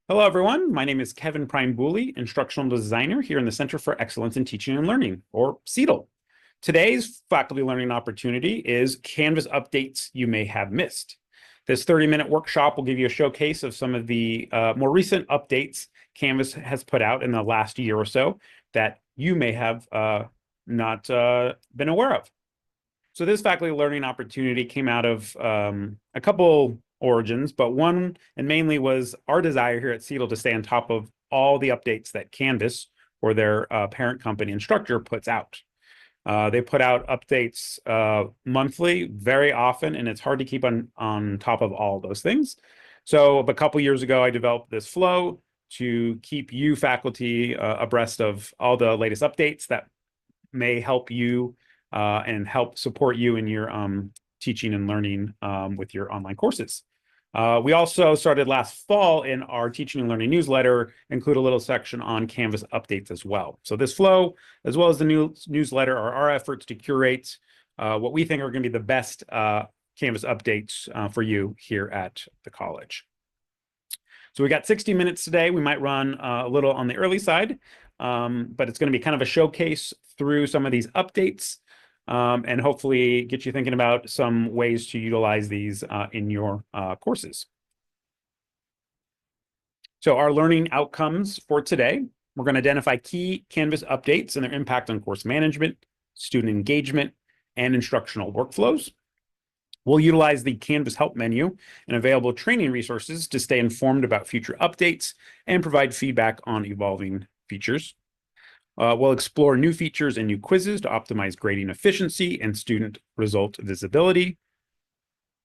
Hello, everyone. My name is Kevin Pruyn Bouley, instructional designer here in the Center for Excellence in Teaching and Learning, or CETL. Today's faculty learning opportunity is Canvas updates you may have missed. This 30-minute workshop will give you a showcase of some of the more recent updates Canvas has put out in the last year or so that you may have not been aware of. So this faculty learning opportunity came out of a couple origins, but one and mainly was our desire here at CETL to stay on top of all the updates that Canvas or their parent company Instructure puts out. They put out updates monthly, very often, and it's hard to keep on top of all those things. So a couple years ago, I developed this flow to keep you faculty abreast of all the latest updates that may help you and help support you in your teaching and learning with your online courses. We also started last fall in our teaching and learning newsletter, include a little section on Canvas updates as well. So this flow, as well as the new newsletter, are our efforts to curate what we think are going to be the best Canvas updates for you here at the college. So we got 60 minutes today. We might run a little on the early side, but it's going to be kind of a showcase through some of these updates and hopefully get you thinking about some ways to utilize these in your courses. So our learning outcomes for today, we're going to identify key Canvas updates and their impact on course management, student engagement, and instructional workflows. We'll utilize the Canvas help menu and available training resources to stay informed about future updates and provide feedback on evolving features. We'll explore new features and new quizzes to optimize grading efficiency and student result visibility.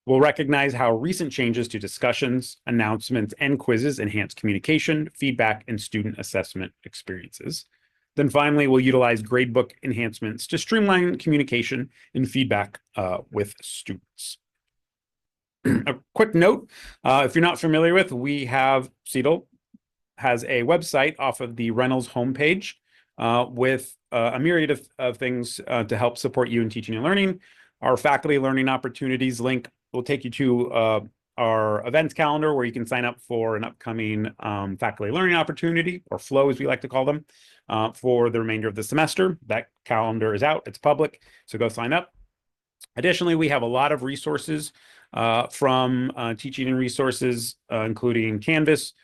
We'll recognize how recent changes to discussions, announcements, and quizzes enhance communication, feedback, and student assessment experiences. Then finally, we'll utilize Gradebook enhancements to streamline communication and feedback with students. A quick note, if you're not familiar with, we have CETL has a website off of the Reynolds homepage with a myriad of things to help support you in teaching and learning. Our faculty learning opportunities link will take you to our events calendar where you can sign up for an upcoming faculty learning opportunity, or flow as we like to call them, for the remainder of the semester. That calendar is out, it's public, so go sign up. Additionally, we have a lot of resources from teaching and resources, including Canvas,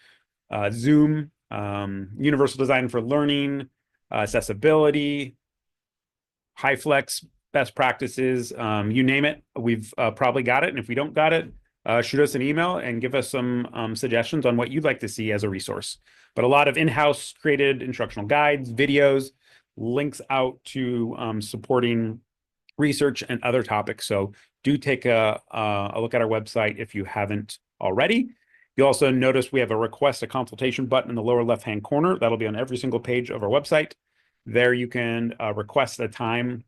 Zoom, Universal Design for Learning, accessibility, HyFlex, best practices, you name it, we've probably got it. And if we don't got it, shoot us an email and give us some suggestions on what you'd like to see as a resource. But a lot of in-house created instructional guides, videos, links out to supporting research and other topics. So do take a look at our website if you haven't already. You'll also notice we have a request a consultation button in the lower left-hand corner. That'll be on every single page of our website. There you can request a time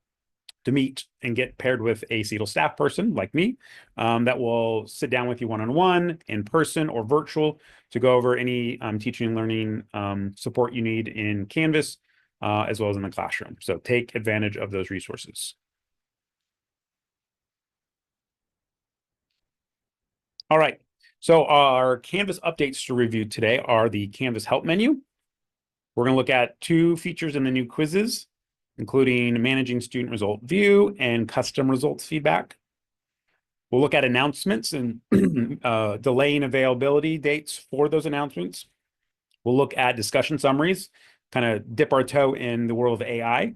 to meet and get paired with a CETL staff person like me that will sit down with you one-on-one, in person, or virtual to go over any teaching and learning support you need in Canvas as well as in the classroom. So take advantage of those resources. All right. So our Canvas updates to review today are the Canvas help menu. We're going to look at two features in the new quizzes, including managing student result view and custom results feedback. We'll look at announcements and delaying availability dates for those announcements. We'll look at discussion summaries, kind of dip our toe in the world of AI.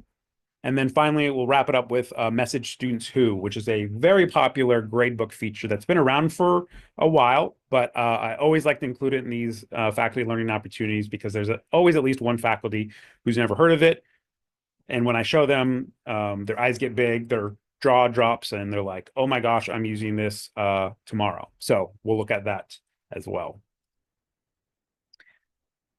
And then finally, we'll wrap it up with Message Students Who, which is a very popular gradebook feature that's been around for a while, but I always like to include it in these faculty learning opportunities because there's always at least one faculty who's never heard of it. And when I show them, their eyes get big, their jaw drops, and they're like, oh my gosh, I'm using this tomorrow. So we'll look at that as well.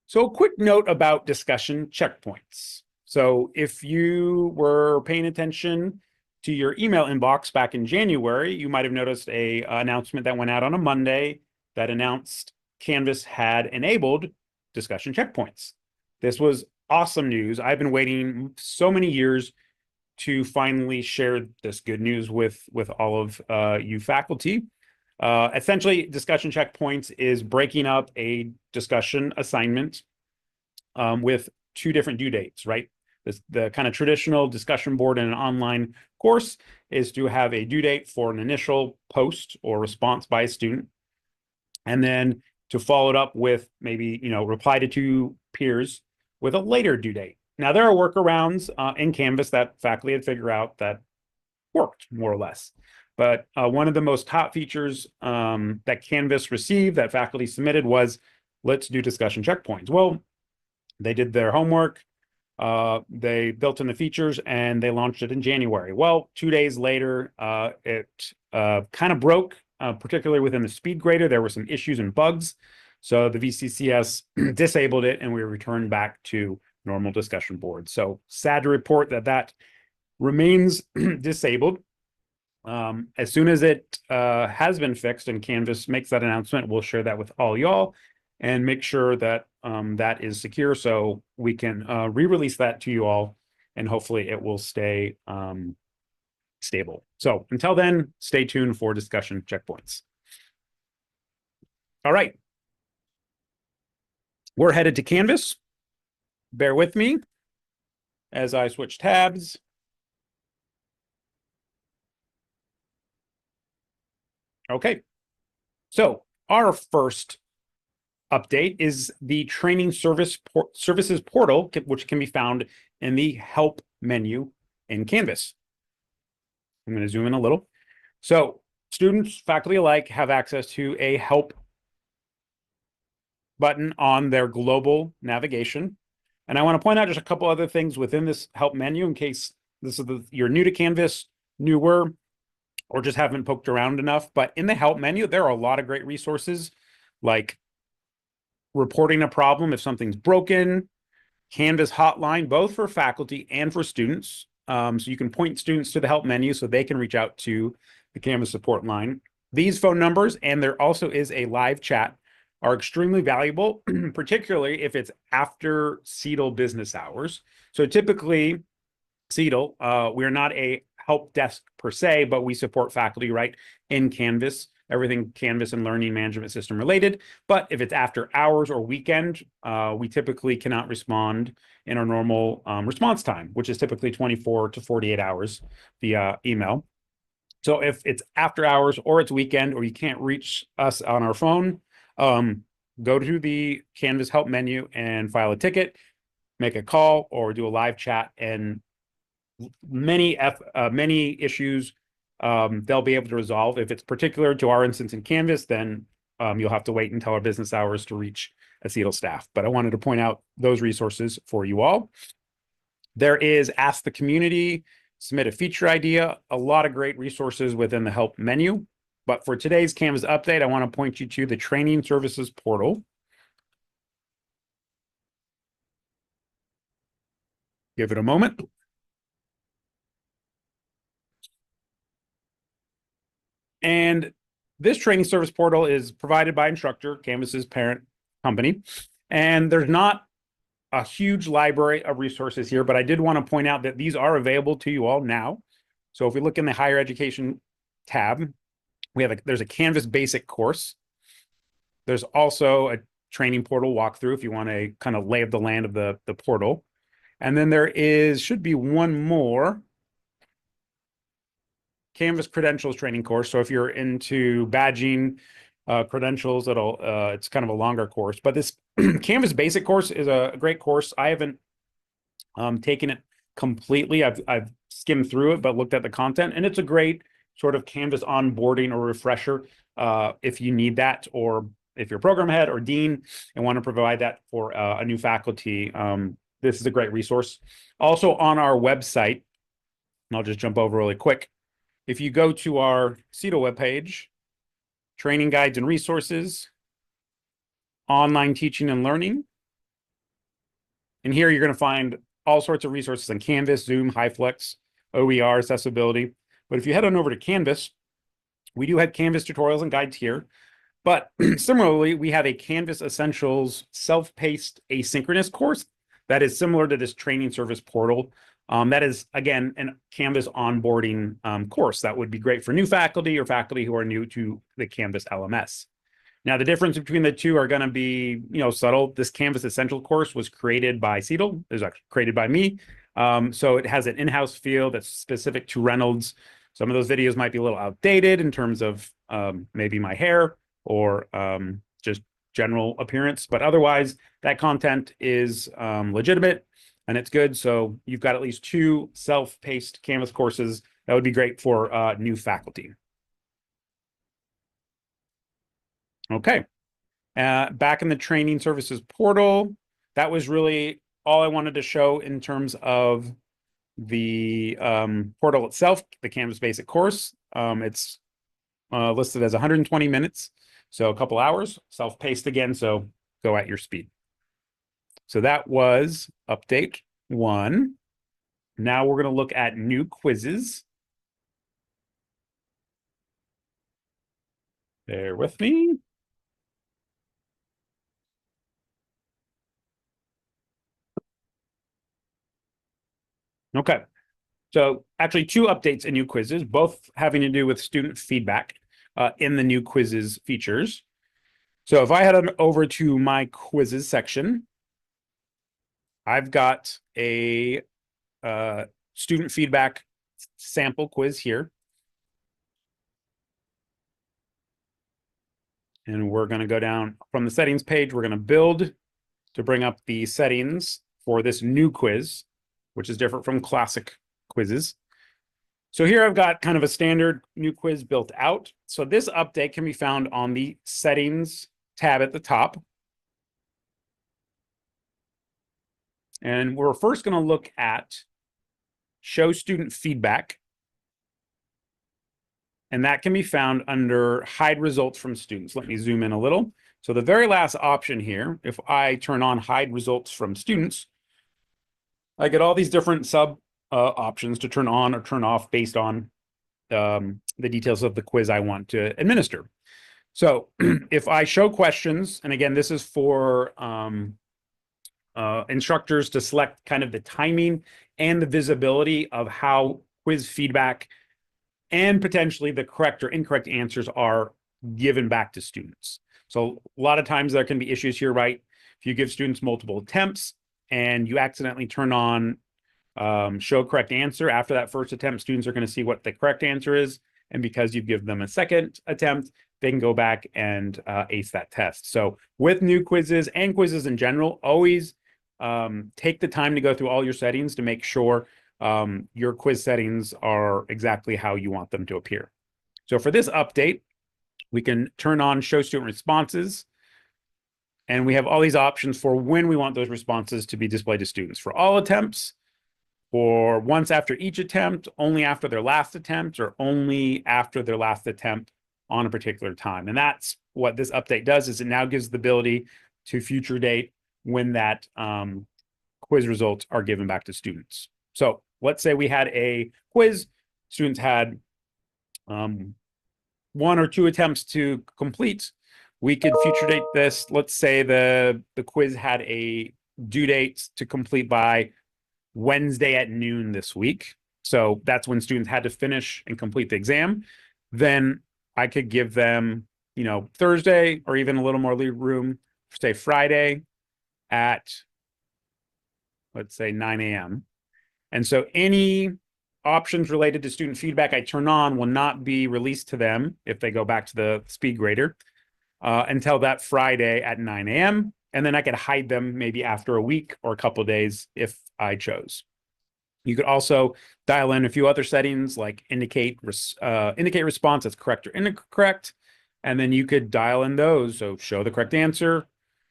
So a quick note about discussion checkpoints. So if you were paying attention to your email inbox back in January, you might have noticed a announcement that went out on a Monday that announced Canvas had enabled discussion checkpoints. This was awesome news. I've been waiting so many years to finally share this good news with all of you faculty. Essentially, discussion checkpoints is breaking up a discussion assignment with two different due dates, right? The kind of traditional discussion board in an online course is to have a due date for an initial post or response by a student, and then to follow it up with maybe, reply to two peers with a later due date. Now, there are workarounds in Canvas that faculty had figured out that worked more or less. But one of the most top features that Canvas received that faculty submitted was, let's do discussion checkpoints. Well, they did their homework, they built in the features, and they launched it in January. Well, 2 days later, it kind of broke, particularly within the speed grader. There were some issues and bugs. So the VCCS disabled it, and we returned back to normal discussion boards. So sad to report that remains disabled. As soon as it has been fixed and Canvas makes that announcement, we'll share that with all y'all and make sure that that is secure so we can re-release that to you all, and hopefully it will stay stable. So until then, stay tuned for discussion checkpoints. All right. We're headed to Canvas. Bear with me as I switch tabs. Okay, so our first update is the training services portal, which can be found in the help menu in Canvas. I'm going to zoom in a little. So students, faculty alike have access to a help button on their global navigation. And I want to point out just a couple other things within this help menu in case you're new to Canvas, newer, or just haven't poked around enough. But in the help menu, there are a lot of great resources like reporting a problem if something's broken, Canvas hotline, both for faculty and for students. So you can point students to the help menu so they can reach out to the Canvas support line. These phone numbers, and there also is a live chat, are extremely valuable, particularly if it's after CETL business hours. So typically, CETL, we're not a help desk per se, but we support faculty right in Canvas, everything Canvas and learning management system related. But if it's after hours or weekend, we typically cannot respond in our normal response time, which is typically 24 to 48 hours via email. So if it's after hours or it's weekend or you can't reach us on our phone, go to the Canvas help menu and file a ticket, make a call, or do a live chat, and many issues they'll be able to resolve. If it's particular to our instance in Canvas, then you'll have to wait until our business hours to reach a CETL staff. But I wanted to point out those resources for you all. There is Ask the Community, submit a feature idea, a lot of great resources within the help menu. But for today's Canvas update, I want to point you to the training services portal. Give it a moment. And this training service portal is provided by Instructure, Canvas's parent company. And there's not a huge library of resources here, but I did want to point out that these are available to you all now. So if we look in the higher education tab, there's a Canvas basic course. There's also a training portal walkthrough if you want a kind of lay of the land of the portal. And then should be one more Canvas credentials training course. So if you're into badging credentials, it's kind of a longer course. But this Canvas basic course is a great course. I haven't taken it completely. I've skimmed through it, but looked at the content, and it's a great sort of Canvas onboarding or refresher if you need that, or if you're program head or dean and want to provide that for a new faculty. This is a great resource. Also on our website, and I'll just jump over really quick. If you go to our CETL webpage, training guides and resources, online teaching and learning, and here you're going to find all sorts of resources on Canvas, Zoom, HiFlex, OER, accessibility. But if you head on over to Canvas, we do have Canvas tutorials and guides here. But similarly, we have a Canvas Essentials self-paced asynchronous course that is similar to this training service portal. That is, again, a Canvas onboarding course that would be great for new faculty or faculty who are new to the Canvas LMS. Now, the difference between the two are going to be, subtle. This Canvas Essential course was created by CETL. It was actually created by me. So it has an in-house feel that's specific to Reynolds. Some of those videos might be a little outdated in terms of maybe my hair or just general appearance, but otherwise that content is legitimate and it's good. So you've got at least 2 self-paced Canvas courses that would be great for new faculty. Okay, back in the training services portal, that was really all I wanted to show in terms of the portal itself, the Canvas Basic course. It's listed as 120 minutes, so a couple hours, self-paced again, so go at your speed. So that was update 1. Now we're going to look at new quizzes. Bear with me. Okay, so actually 2 updates in new quizzes, both having to do with student feedback in the new quizzes features. So if I head over to my quizzes section, I've got a student feedback sample quiz here. And we're going to go down from the settings page. We're going to build to bring up the settings for this new quiz, which is different from classic quizzes. So here I've got kind of a standard new quiz built out. So this update can be found on the settings tab at the top. And we're first going to look at show student feedback. And that can be found under hide results from students. Let me zoom in a little. So the very last option here, if I turn on hide results from students, I get all these different sub options to turn on or turn off based on the details of the quiz I want to administer. So if I show questions, and again, this is for instructors to select kind of the timing and the visibility of how quiz feedback and potentially the correct or incorrect answers are given back to students. So a lot of times there can be issues here, right? If you give students multiple attempts and you accidentally turn on show correct answer after that first attempt, students are going to see what the correct answer is. And because you've given them a second attempt, they can go back and ace that test. So with new quizzes and quizzes in general, always take the time to go through all your settings to make sure your quiz settings are exactly how you want them to appear. So for this update, we can turn on show student responses. And we have all these options for when we want those responses to be displayed to students. For all attempts, or once after each attempt, only after their last attempt, or only after their last attempt on a particular time. And that's what this update does, is it now gives the ability to future date when that quiz results are given back to students. So let's say we had a quiz, students had 1 or 2 attempts to complete. We could future date this. Let's say the quiz had a due date to complete by Wednesday at noon this week. So that's when students had to finish and complete the exam. Then I could give them, Thursday or even a little more room, say Friday at, let's say 9 a.m. And so any options related to student feedback I turn on will not be released to them if they go back to the speed grader until that Friday at 9 a.m. And then I could hide them maybe after a week or a couple of days if I chose. You could also dial in a few other settings like indicate response as correct or incorrect. And then you could dial in those. So show the correct answer,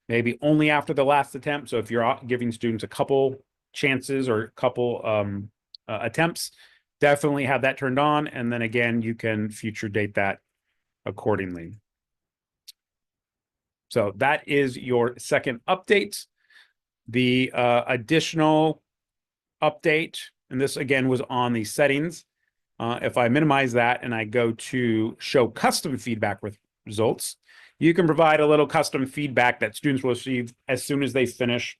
maybe only after the last attempt. So if you're giving students a couple chances or a couple attempts, definitely have that turned on. And then again, you can future date that accordingly. So that is your second update. The additional update, and this again was on the settings. If I minimize that and I go to show custom feedback results, you can provide a little custom feedback that students will receive as soon as they finish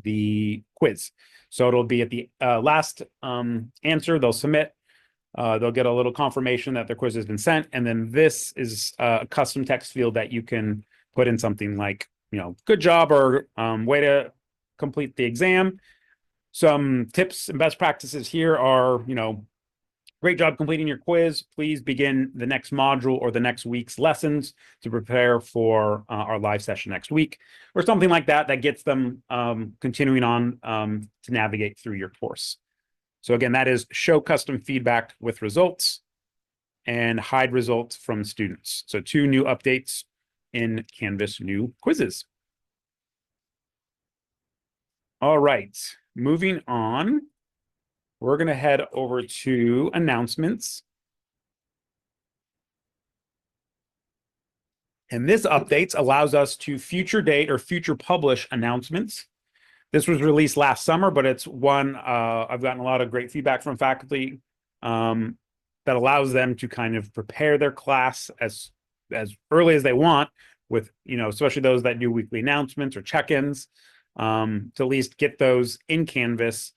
the quiz. So it'll be at the last answer, they'll submit. They'll get a little confirmation that their quiz has been sent. And then this is a custom text field that you can put in something like, good job or way to complete the exam. Some tips and best practices here are, great job completing your quiz. Please begin the next module or the next week's lessons to prepare for our live session next week, or something like that, that gets them continuing on to navigate through your course. So again, that is show custom feedback with results and hide results from students. So 2 new updates in Canvas new quizzes. All right, moving on. We're going to head over to announcements. And this updates allows us to future date or future publish announcements. This was released last summer, but it's one I've gotten a lot of great feedback from faculty that allows them to kind of prepare their class as early as they want with, especially those that do weekly announcements or check-ins, to at least get those in Canvas,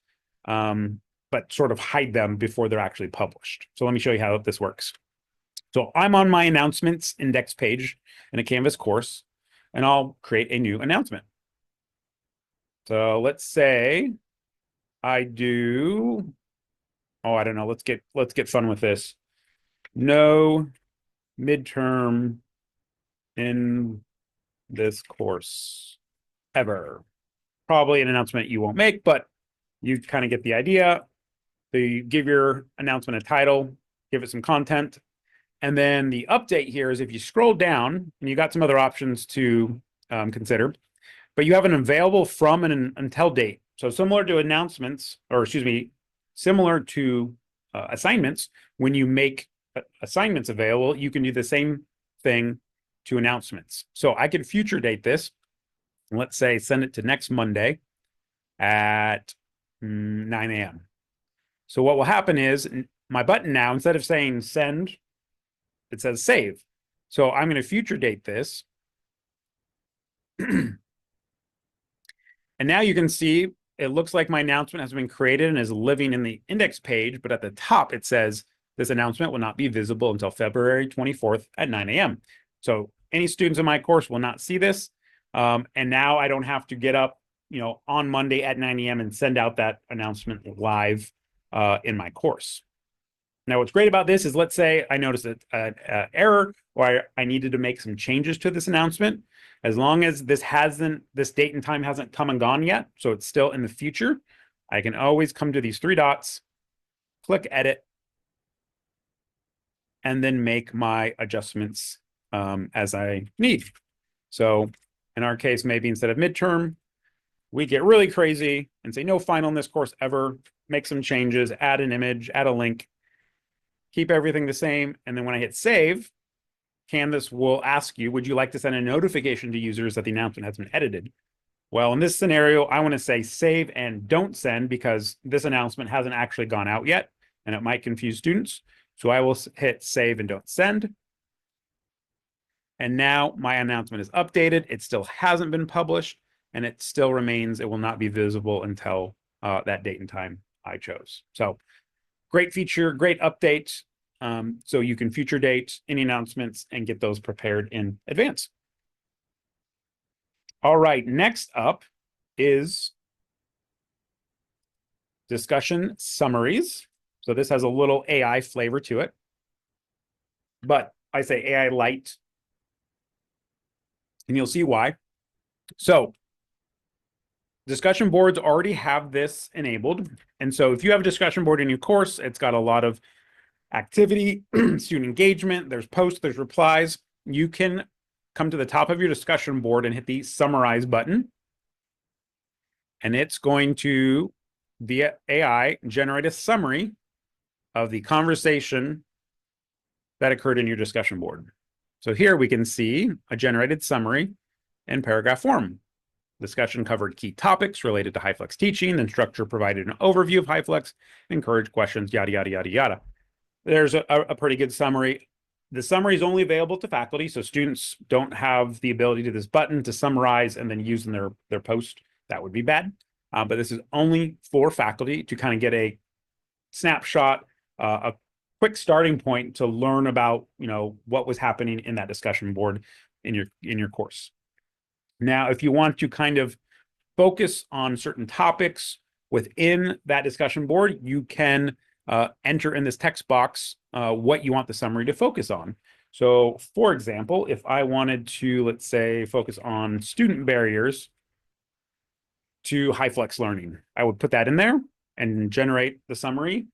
but sort of hide them before they're actually published. So let me show you how this works. So I'm on my announcements index page in a Canvas course, and I'll create a new announcement. So let's say I do, I don't know, let's get fun with this. No midterm in this course ever. Probably an announcement you won't make, but you kind of get the idea. So you give your announcement a title, give it some content. And then the update here is if you scroll down, and you got some other options to consider, but you have an available from and until date. So similar to announcements, or excuse me, similar to assignments, when you make assignments available, you can do the same thing to announcements. So I could future date this. And let's say send it to next Monday at 9 a.m. So what will happen is my button now, instead of saying send, it says save. So I'm going to future date this. And now you can see it looks like my announcement has been created and is living in the index page, but at the top it says this announcement will not be visible until February 24th at 9 a.m. So any students in my course will not see this. And now I don't have to get up, on Monday at 9 a.m. and send out that announcement live in my course. Now, what's great about this is, let's say I noticed an error, or I needed to make some changes to this announcement. As long as this date and time hasn't come and gone yet, so it's still in the future, I can always come to these 3 dots, click edit, and then make my adjustments as I need. So in our case, maybe instead of midterm, we get really crazy and say no final in this course ever, make some changes, add an image, add a link, keep everything the same. And then when I hit save, Canvas will ask you, would you like to send a notification to users that the announcement has been edited? Well, in this scenario, I want to say save and don't send, because this announcement hasn't actually gone out yet and it might confuse students. So I will hit save and don't send. And now my announcement is updated. It still hasn't been published, and it still remains, it will not be visible until that date and time I chose. So great feature, great update. So you can future date any announcements and get those prepared in advance. All right, next up is discussion summaries. So this has a little AI flavor to it, but I say AI light, and you'll see why. So discussion boards already have this enabled. And so if you have a discussion board in your course, it's got a lot of activity, student engagement, there's posts, there's replies. You can come to the top of your discussion board and hit the summarize button. And it's going to, via AI, generate a summary of the conversation that occurred in your discussion board. So here we can see a generated summary in paragraph form. Discussion covered key topics related to HyFlex teaching. The instructor provided an overview of HyFlex, encouraged questions, yada, yada, yada, yada. There's a pretty good summary. The summary is only available to faculty, so students don't have the ability to this button to summarize and then use in their post. That would be bad. but this is only for faculty to kind of get a snapshot, a quick starting point to learn about, what was happening in that discussion board in your course. Now, if you want to kind of focus on certain topics within that discussion board, you can enter in this text box what you want the summary to focus on. So, for example, if I wanted to, let's say, focus on student barriers to high flex learning, I would put that in there and generate the summary.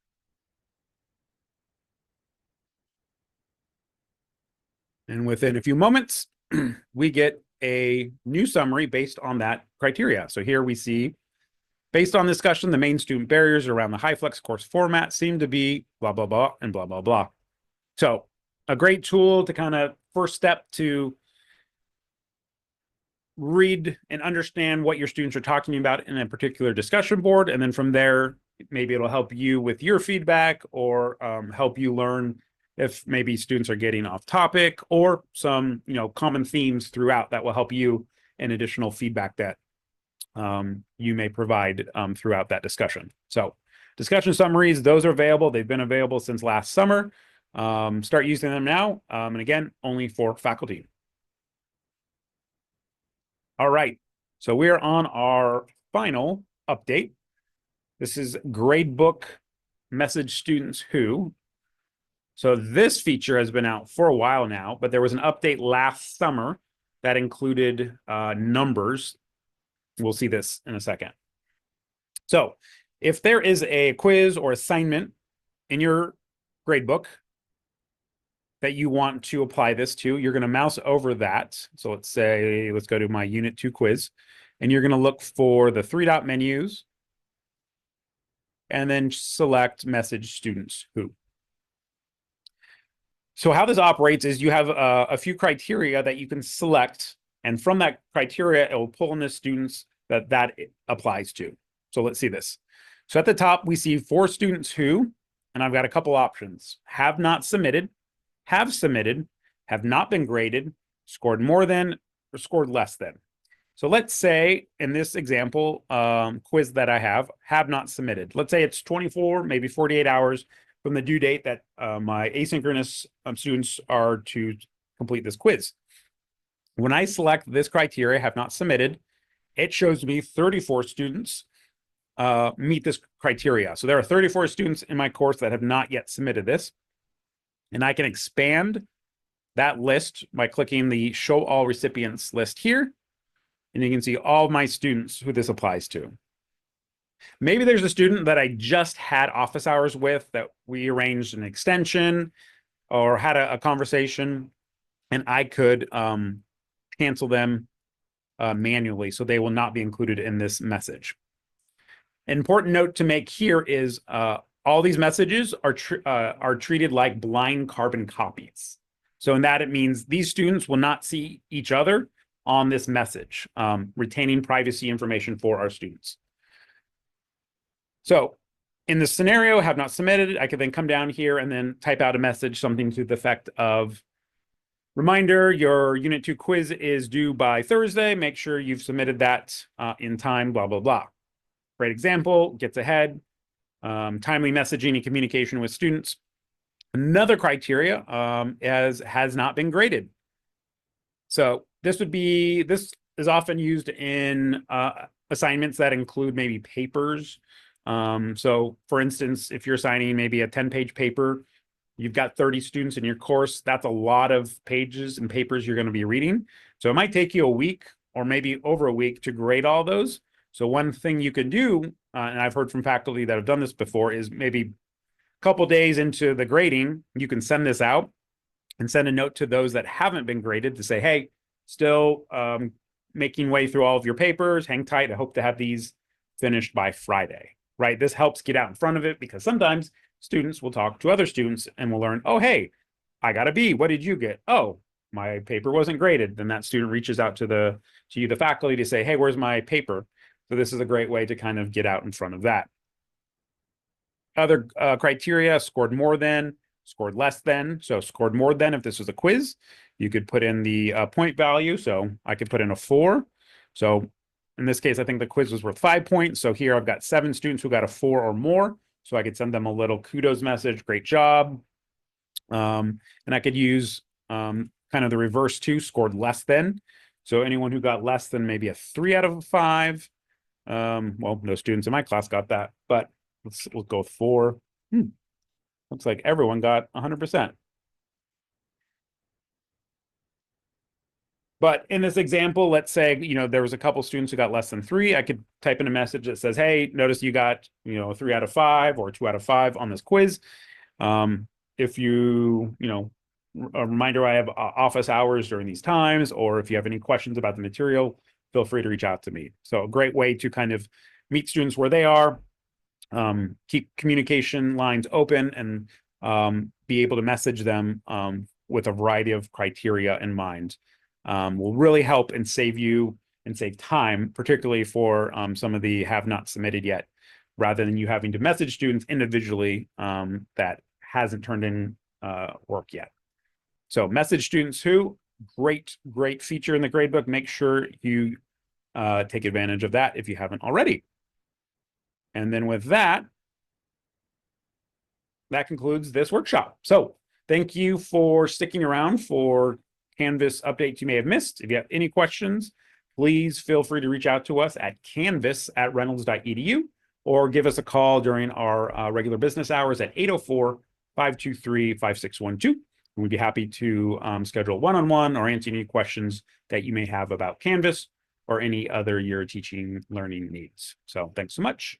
And within a few moments, we get a new summary based on that criteria. So here we see, based on discussion, the main student barriers around the HighFlex course format seem to be blah, blah, blah, and blah, blah, blah. So a great tool to kind of first step to read and understand what your students are talking about in a particular discussion board. And then from there, maybe it'll help you with your feedback or help you learn if maybe students are getting off topic or some, common themes throughout that will help you in additional feedback that you may provide throughout that discussion. So discussion summaries, those are available. They've been available since last summer. Start using them now. And again, only for faculty. All right. So we're on our final update. This is Gradebook Message Students Who. So this feature has been out for a while now, but there was an update last summer that included numbers. We'll see this in a second. So if there is a quiz or assignment in your gradebook that you want to apply this to, you're going to mouse over that. So let's go to my Unit 2 quiz, and you're going to look for the 3-dot menus and then select Message Students Who. So how this operates is you have a few criteria that you can select, and from that criteria, it will pull in the students that it applies to. So let's see this. So at the top, we see 4 students who, and I've got a couple options: have not submitted, have submitted, have not been graded, scored more than, or scored less than. So let's say in this example quiz that I have not submitted. Let's say it's 24, maybe 48 hours from the due date that my asynchronous students are to complete this quiz. When I select this criteria, have not submitted, it shows me 34 students meet this criteria. So there are 34 students in my course that have not yet submitted this. And I can expand that list by clicking the Show All Recipients list here. And you can see all of my students who this applies to. Maybe there's a student that I just had office hours with that we arranged an extension or had a conversation, and I could cancel them manually, so they will not be included in this message. An important note to make here is all these messages are treated like blind carbon copies. So in that, it means these students will not see each other on this message, retaining privacy information for our students. So in this scenario, have not submitted, I could then come down here and then type out a message, something to the effect of, reminder, your Unit 2 quiz is due by Thursday. Make sure you've submitted that in time, blah, blah, blah. Great example, gets ahead. Timely messaging and communication with students. Another criteria has not been graded. So this is often used in assignments that include maybe papers. So for instance, if you're assigning maybe a 10-page paper, you've got 30 students in your course, that's a lot of pages and papers you're going to be reading. So it might take you a week or maybe over a week to grade all those. So one thing you can do, and I've heard from faculty that have done this before, is maybe a couple days into the grading, you can send this out and send a note to those that haven't been graded to say, hey, still making way through all of your papers, hang tight, I hope to have these finished by Friday, right? This helps get out in front of it, because sometimes students will talk to other students and will learn, oh, hey, I got a B, what did you get? Oh, my paper wasn't graded. Then that student reaches out to you, the faculty, to say, hey, where's my paper? So this is a great way to kind of get out in front of that. Other criteria: scored more than, scored less than. So scored more than, if this was a quiz, you could put in the point value. So I could put in a 4. So In this case, I think the quiz was worth 5 points. So here I've got 7 students who got a 4 or more. So I could send them a little kudos message, great job. And I could use kind of the reverse too, scored less than. So anyone who got less than maybe a 3 out of 5. Well, no students in my class got that, but we'll go with 4. Looks like everyone got 100%. But in this example, let's say, there was a couple students who got less than 3. I could type in a message that says, hey, notice you got, a 3 out of 5 or 2 out of 5 on this quiz. If you, a reminder, I have office hours during these times, or if you have any questions about the material, feel free to reach out to me. So a great way to kind of meet students where they are, keep communication lines open, and be able to message them with a variety of criteria in mind. Will really help and save you and save time, particularly for some of the have not submitted yet, rather than you having to message students individually that hasn't turned in work yet. So message students who, great feature in the gradebook. Make sure you take advantage of that if you haven't already. And then with that, that concludes this workshop. So thank you for sticking around for Canvas updates you may have missed. If you have any questions, please feel free to reach out to us at canvas@reynolds.edu or give us a call during our regular business hours at 804-523-5612. We'd be happy to schedule one-on-one or answer any questions that you may have about Canvas or any other year teaching learning needs. So thanks so much.